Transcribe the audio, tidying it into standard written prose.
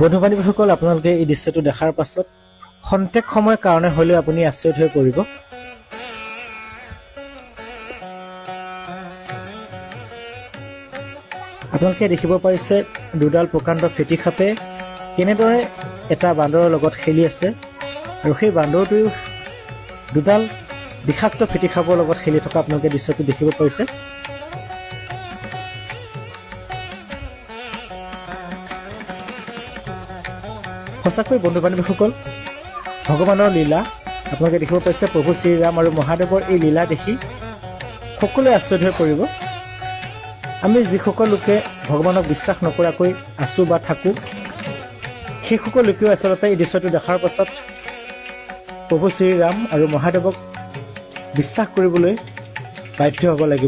বন্ধু বান্ধৱীসকল, আপোনালোকে এই দৃশ্যটো দেখাৰ পাছত খন্তেক সময়ৰ কাৰণে হ'লেও আপুনি আচৰিত হৈ পৰিব। আপোনালোকে দেখিব পাৰিছে দুডাল প্ৰকাণ্ড ফেটি সাপে কেনেদৰে এটা বান্দৰৰ লগত খেলি আছে, আৰু সেই বান্দৰটোৱেও দুডাল বিষাক্ত ফেটি সাপৰ লগত খেলি থকা আপোনালোকে দৃশ্যটো দেখিব পাৰিছে। সঁচাকৈ বন্ধু বান্ধৱীসকল, ভগৱানৰ লীলা আপোনালোকে দেখিব পাইছে। প্ৰভু শ্ৰীৰাম আৰু মহাদেৱৰ এই লীলা দেখি সকলোৱে আচৰিত হৈ পৰিব। আমি যিসকল লোকে ভগৱানক বিশ্বাস নকৰাকৈ আছোঁ বা থাকোঁ, সেইসকল লোকেও আচলতে এই দৃশ্যটো দেখাৰ পাছত প্ৰভু শ্ৰীৰাম আৰু মহাদেৱক বিশ্বাস কৰিবলৈ বাধ্য হ'ব লাগিব।